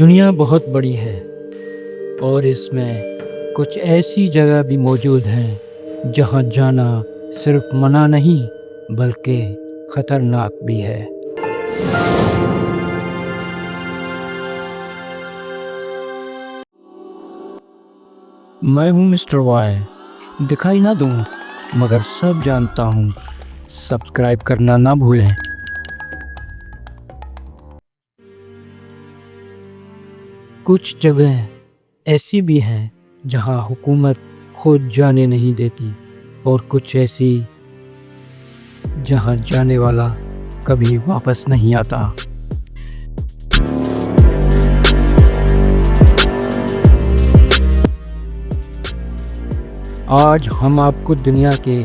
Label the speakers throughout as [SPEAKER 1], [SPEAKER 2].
[SPEAKER 1] دنیا بہت بڑی ہے اور اس میں کچھ ایسی جگہ بھی موجود ہیں جہاں جانا صرف منع نہیں بلکہ خطرناک بھی ہے۔ میں ہوں مسٹر وائی، دکھائی نہ دوں مگر سب جانتا ہوں۔ سبسکرائب کرنا نہ بھولیں۔ کچھ جگہ ایسی بھی ہیں جہاں حکومت خود جانے نہیں دیتی اور کچھ ایسی جہاں جانے والا کبھی واپس نہیں آتا۔ آج ہم آپ کو دنیا کے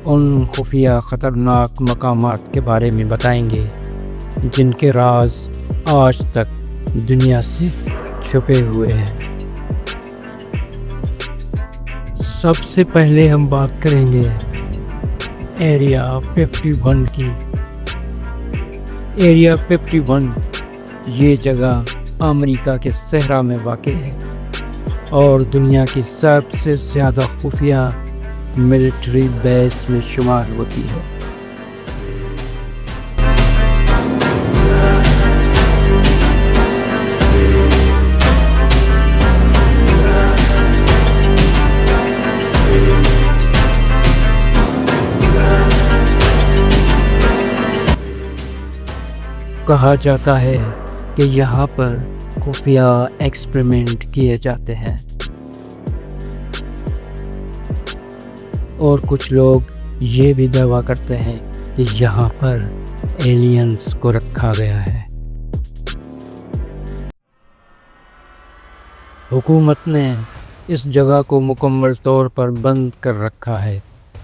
[SPEAKER 1] ان خفیہ خطرناک مقامات کے بارے میں بتائیں گے جن کے راز آج تک دنیا سے چھپے ہوئے ہیں۔ سب سے پہلے ہم بات کریں گے ایریا 51 کی۔ ایریا 51 یہ جگہ امریکہ کے صحرا میں واقع ہے اور دنیا کی سب سے زیادہ خفیہ ملٹری بیس میں شمار ہوتی ہے۔ کہا جاتا ہے کہ یہاں پر خفیہ ایکسپریمنٹ کیے جاتے ہیں اور کچھ لوگ یہ بھی دعویٰ کرتے ہیں کہ یہاں پر ایلینز کو رکھا گیا ہے۔ حکومت نے اس جگہ کو مکمل طور پر بند کر رکھا ہے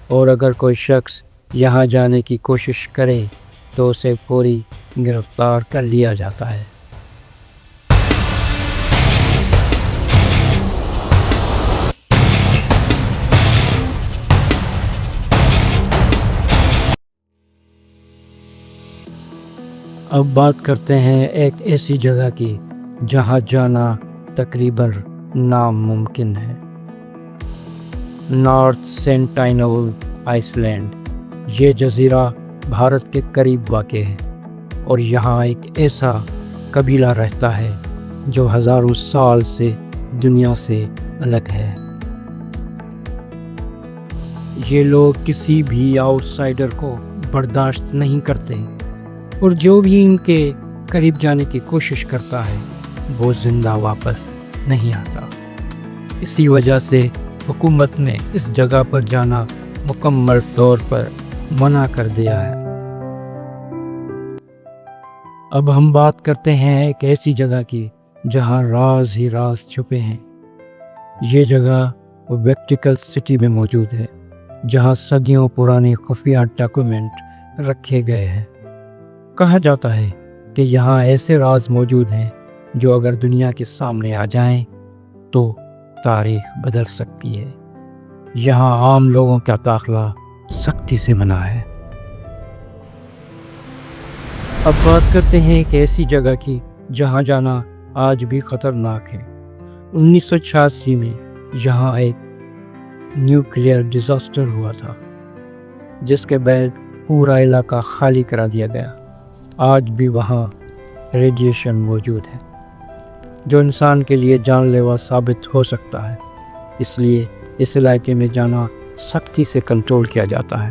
[SPEAKER 1] اور اگر کوئی شخص یہاں جانے کی کوشش کرے تو اسے فوری گرفتار کر لیا جاتا ہے۔ اب بات کرتے ہیں ایک ایسی جگہ کی جہاں جانا تقریباً ناممکن ہے۔ نارتھ سینٹائنل آئس لینڈ یہ جزیرہ بھارت کے قریب واقع ہے اور یہاں ایک ایسا قبیلہ رہتا ہے جو ہزاروں سال سے دنیا سے الگ ہے۔ یہ لوگ کسی بھی آؤٹ سائڈر کو برداشت نہیں کرتے اور جو بھی ان کے قریب جانے کی کوشش کرتا ہے وہ زندہ واپس نہیں آتا۔ اسی وجہ سے حکومت نے اس جگہ پر جانا مکمل طور پر منع کر دیا ہے۔ اب ہم بات کرتے ہیں ایک ایسی جگہ کی جہاں راز ہی راز چھپے ہیں۔ یہ جگہ ویٹیکن سٹی میں موجود ہے جہاں صدیوں پرانے خفیہ ڈاکومنٹ رکھے گئے ہیں۔ کہا جاتا ہے کہ یہاں ایسے راز موجود ہیں جو اگر دنیا کے سامنے آ جائیں تو تاریخ بدل سکتی ہے۔ یہاں عام لوگوں کا داخلہ سختی سے منع ہے۔ اب بات کرتے ہیں ایک ایسی جگہ کی جہاں جانا آج بھی خطرناک ہے۔ 1986 میں یہاں ایک نیوکلیئر ڈیزاسٹر ہوا تھا جس کے بعد پورا علاقہ خالی کرا دیا گیا۔ آج بھی وہاں ریڈیشن موجود ہے جو انسان کے لیے جان لیوا ثابت ہو سکتا ہے، اس لیے اس علاقے میں جانا سختی سے کنٹرول کیا جاتا ہے۔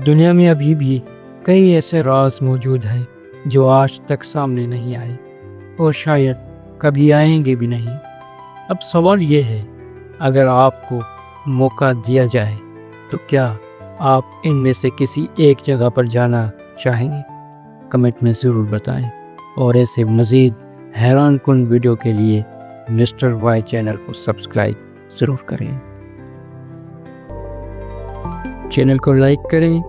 [SPEAKER 1] دنیا میں ابھی بھی کئی ایسے راز موجود ہیں جو آج تک سامنے نہیں آئے اور شاید کبھی آئیں گے بھی نہیں۔ اب سوال یہ ہے، اگر آپ کو موقع دیا جائے تو کیا آپ ان میں سے کسی ایک جگہ پر جانا چاہیں گے؟ کمنٹ میں ضرور بتائیں اور ایسے مزید حیران کن ویڈیو کے لیے مسٹر وائی چینل کو سبسکرائب ضرور کریں۔ چینل کو لائک کریں،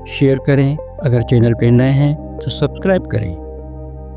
[SPEAKER 1] شیئر کریں، اگر چینل پہ نئے ہیں تو سبسکرائب کریں۔